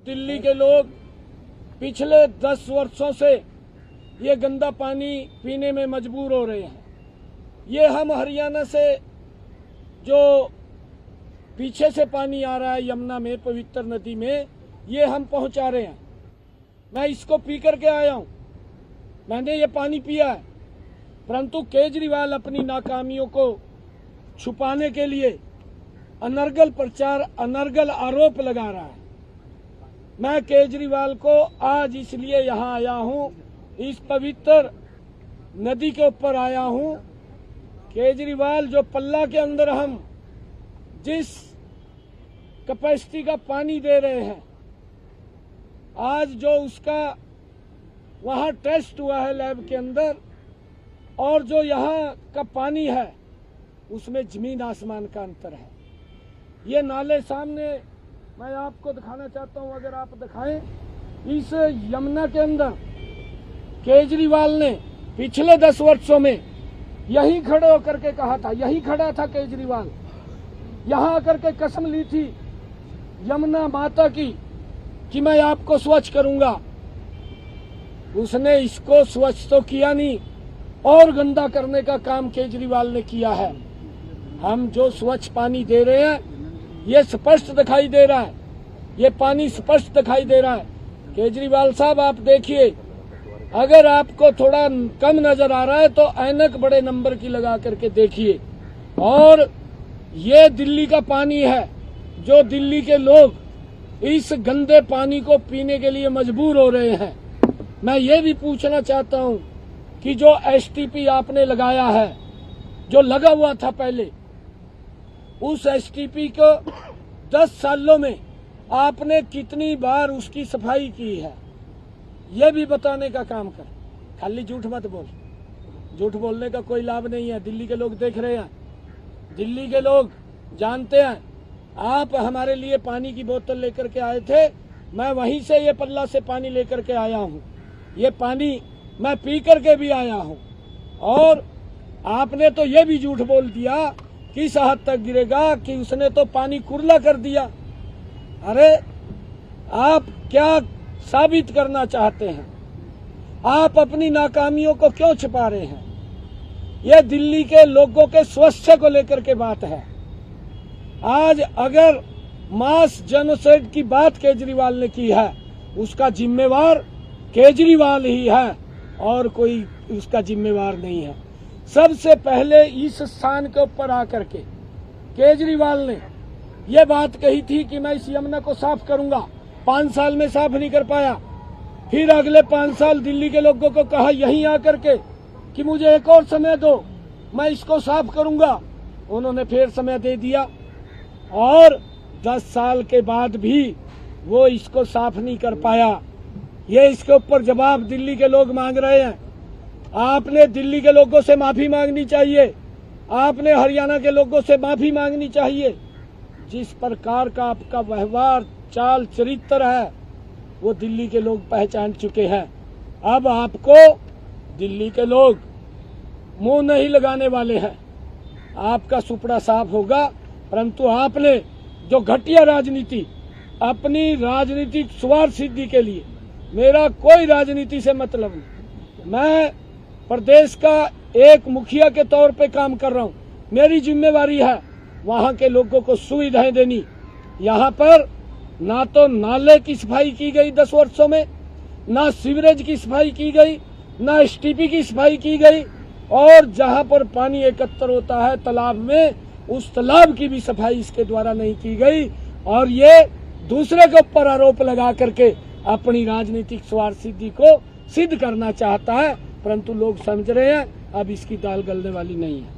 दिल्ली के लोग पिछले 10 वर्षों से ये गंदा पानी पीने में मजबूर हो रहे हैं। ये हम हरियाणा से जो पीछे से पानी आ रहा है यमुना में, पवित्र नदी में, ये हम पहुंचा रहे हैं। मैं इसको पी करके आया हूं, मैंने ये पानी पिया है, परंतु केजरीवाल अपनी नाकामियों को छुपाने के लिए अनर्गल प्रचार, अनर्गल आरोप लगा रहा है। मैं केजरीवाल को आज इसलिए यहाँ आया हूँ, इस पवित्र नदी के ऊपर आया हूँ। केजरीवाल, जो पल्ला के अंदर हम जिस कैपेसिटी का पानी दे रहे हैं, आज जो उसका वहाँ टेस्ट हुआ है लैब के अंदर, और जो यहाँ का पानी है उसमें जमीन आसमान का अंतर है। ये नाले सामने मैं आपको दिखाना चाहता हूँ, अगर आप दिखाएं। इस यमुना के अंदर केजरीवाल ने पिछले 10 वर्षों में यहीं खड़े होकर के कहा था, यहीं खड़ा था केजरीवाल, यहाँ आकर के कसम ली थी यमुना माता की कि मैं आपको स्वच्छ करूंगा। उसने इसको स्वच्छ तो किया नहीं, और गंदा करने का काम केजरीवाल ने किया है। हम जो स्वच्छ पानी दे रहे हैं ये स्पष्ट दिखाई दे रहा है, ये पानी स्पष्ट दिखाई दे रहा है। केजरीवाल साहब, आप देखिए, अगर आपको थोड़ा कम नजर आ रहा है तो ऐनक बड़े नंबर की लगा करके देखिए। और ये दिल्ली का पानी है, जो दिल्ली के लोग इस गंदे पानी को पीने के लिए मजबूर हो रहे हैं। मैं ये भी पूछना चाहता हूँ कि जो एसटीपी आपने लगाया है, जो लगा हुआ था पहले, उस एसटीपी को 10 सालों में आपने कितनी बार उसकी सफाई की है, ये भी बताने का काम कर। खाली झूठ मत बोल, झूठ बोलने का कोई लाभ नहीं है। दिल्ली के लोग देख रहे हैं, दिल्ली के लोग जानते हैं। आप हमारे लिए पानी की बोतल लेकर के आए थे, मैं वहीं से ये पल्ला से पानी लेकर के आया हूँ। ये पानी मैं पी करके भी आया हूँ। और आपने तो ये भी झूठ बोल दिया किस हद तक गिरेगा कि उसने तो पानी कुरला कर दिया। अरे आप क्या साबित करना चाहते हैं? आप अपनी नाकामियों को क्यों छिपा रहे हैं? यह दिल्ली के लोगों के स्वास्थ्य को लेकर के बात है। आज अगर मास जेनोसाइड की बात केजरीवाल ने की है, उसका जिम्मेवार केजरीवाल ही है और कोई उसका जिम्मेवार नहीं है। सबसे पहले इस स्थान के ऊपर आकर के केजरीवाल ने यह बात कही थी कि मैं इस यमुना को साफ करूंगा। 5 साल में साफ नहीं कर पाया। फिर अगले 5 साल दिल्ली के लोगों को कहा यहीं आकर के कि मुझे एक और समय दो, मैं इसको साफ करूंगा। उन्होंने फिर समय दे दिया और 10 साल के बाद भी वो इसको साफ नहीं कर पाया। ये इसके ऊपर जवाब दिल्ली के लोग मांग रहे हैं। आपने दिल्ली के लोगों से माफी मांगनी चाहिए, आपने हरियाणा के लोगों से माफी मांगनी चाहिए। जिस प्रकार का आपका व्यवहार, चाल, चरित्र है, वो दिल्ली के लोग पहचान चुके हैं। अब आपको दिल्ली के लोग मुंह नहीं लगाने वाले हैं, आपका सुपड़ा साफ होगा। परंतु आपने जो घटिया राजनीति, अपनी राजनीतिक स्वार्थ सिद्धि के लिए, मेरा कोई राजनीति से मतलब नहीं, मैं प्रदेश का एक मुखिया के तौर पे काम कर रहा हूँ। मेरी जिम्मेवारी है वहाँ के लोगों को सुविधाएं देनी। यहाँ पर ना तो नाले की सफाई की गई 10 वर्षों में, ना सीवरेज की सफाई की गई, ना एसटीपी की सफाई की गई, और जहाँ पर पानी एकत्र होता है तालाब में, उस तालाब की भी सफाई इसके द्वारा नहीं की गई। और ये दूसरे के ऊपर आरोप लगा करके अपनी राजनीतिक स्वार्थ सिद्धि को सिद्ध करना चाहता है। परंतु लोग समझ रहे हैं अब इसकी दाल गलने वाली नहीं है।